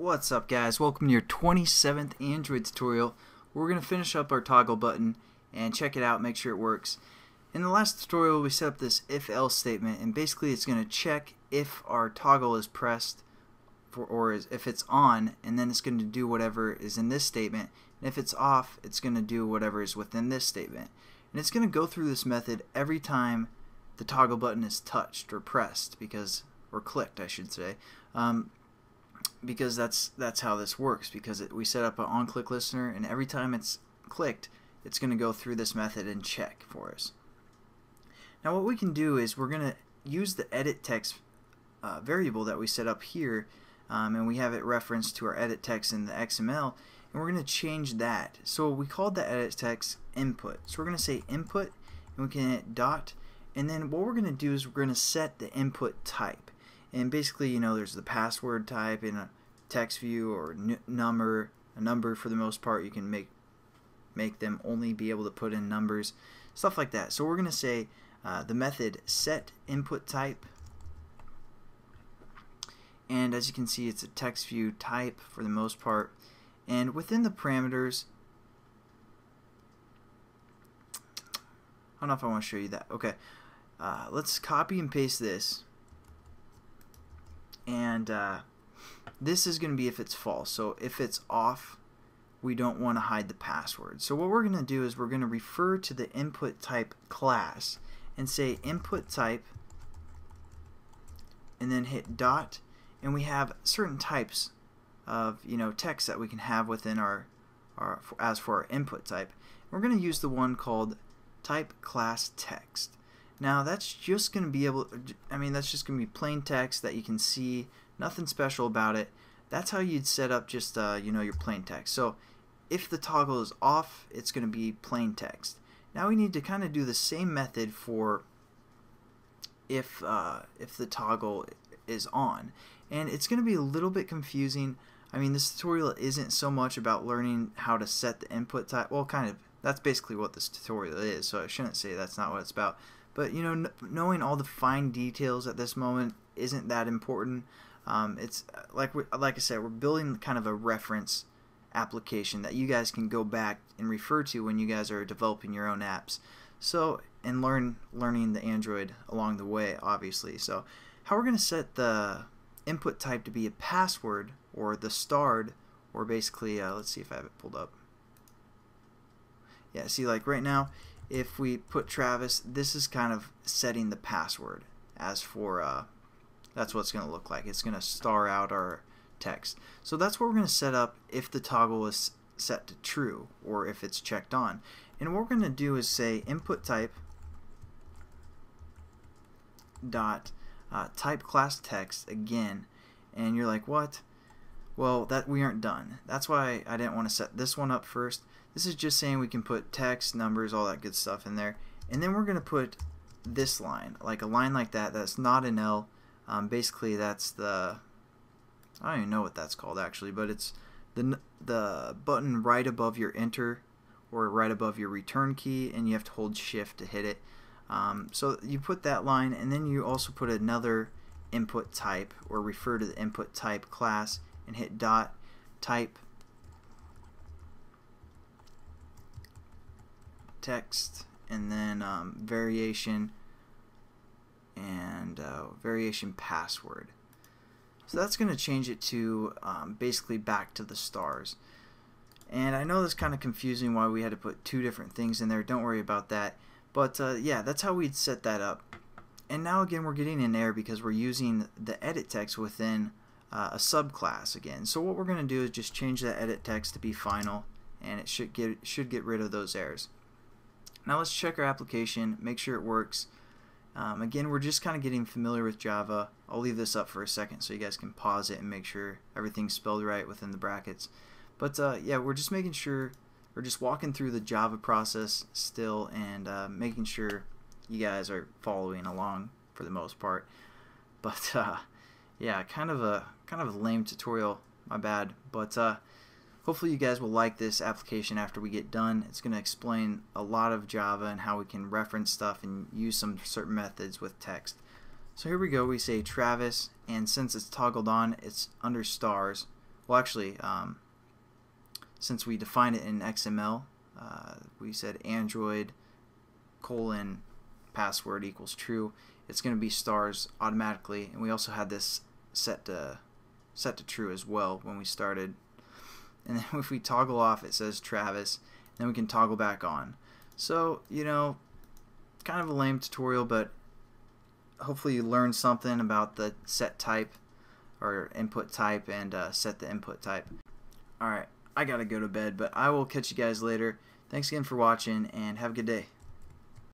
What's up, guys? Welcome to your 27th Android tutorial. We're going to finish up our toggle button and check it out, make sure it works. In the last tutorial we set up this if-else statement, and basically it's going to check if our toggle is pressed or if it's on, and then it's going to do whatever is in this statement, and if it's off it's going to do whatever is within this statement. And it's going to go through this method every time the toggle button is touched or pressed, or clicked I should say, because that's how this works, because we set up an on-click listener, and every time it's clicked it's going to go through this method and check for us. Now what we can do is we're going to use the EditText variable that we set up here, and we have it referenced to our EditText in the XML, and we're going to change that. So we called the EditText input, so we're going to say input, and we can hit dot, and then what we're going to do is we're going to set the input type. And basically, you know, there's the password type in a text view, or a number for the most part. You can make them only be able to put in numbers, stuff like that. So we're going to say the method set input type, and as you can see it's a text view type for the most part, and within the parameters, I don't know if I want to show you that. Okay, let's copy and paste this, and this is going to be if it's false. So if it's off, we don't want to hide the password. So what we're going to do is we're going to refer to the input type class and say input type, and then hit dot, and we have certain types of text that we can have within as for our input type. We're going to use the one called type class text. Now that's just going to be that's just going to be plain text that you can see, nothing special about it. That's how you'd set up just your plain text. So if the toggle is off, it's going to be plain text. Now we need to kind of do the same method for if the toggle is on, and it's going to be a little bit confusing. I mean, this tutorial isn't so much about learning how to set the input type. Well, kind of, that's basically what this tutorial is, so I shouldn't say that's not what it's about. But knowing all the fine details at this moment isn't that important. It's like I said, we're building kind of a reference application that you guys can go back and refer to when you guys are developing your own apps. So, and learning the Android along the way, obviously. So how we're going to set the input type to be a password, or the starred, or basically let's see if I have it pulled up. Yeah, see, like right now if we put Travis, this is kind of setting the password. As for that's what it's going to look like. It's going to star out our text. So that's what we're going to set up if the toggle is set to true, or if it's checked on. And what we're going to do is say input type dot type class text again, and you're like, what? Well, that we aren't done. That's why I didn't want to set this one up first. This is just saying we can put text, numbers, all that good stuff in there, and then we're going to put this line, like a line like that, that's not an L. Basically that's the, I don't even know what that's called actually, but it's the button right above your enter, or right above your return key, and you have to hold shift to hit it. So you put that line, and then you also put another input type, or refer to the input type class, and hit dot type text, and then variation, and variation password. So that's going to change it to basically back to the stars. And I know that's kind of confusing why we had to put two different things in there. Don't worry about that. But yeah, that's how we'd set that up. And now again we're getting an error because we're using the EditText within a subclass again. So what we're going to do is just change that EditText to be final, and it should get rid of those errors. Now let's check our application, make sure it works. Again, we're just kind of getting familiar with Java. I'll leave this up for a second so you guys can pause it and make sure everything's spelled right within the brackets. But yeah, we're just making sure, we're just walking through the Java process still, and making sure you guys are following along for the most part. But yeah, kind of a lame tutorial, my bad. But hopefully you guys will like this application after we get done. It's going to explain a lot of Java and how we can reference stuff and use some certain methods with text. So here we go, we say Travis, and since it's toggled on, it's under stars, well, actually, since we defined it in XML, we said Android : password equals true. It's going to be stars automatically, and we also had this set to true as well when we started. And then if we toggle off, it says Travis. Then we can toggle back on. So, you know, kind of a lame tutorial, but hopefully you learned something about the set type or input type and set the input type. Alright, I gotta go to bed, but I will catch you guys later. Thanks again for watching, and have a good day.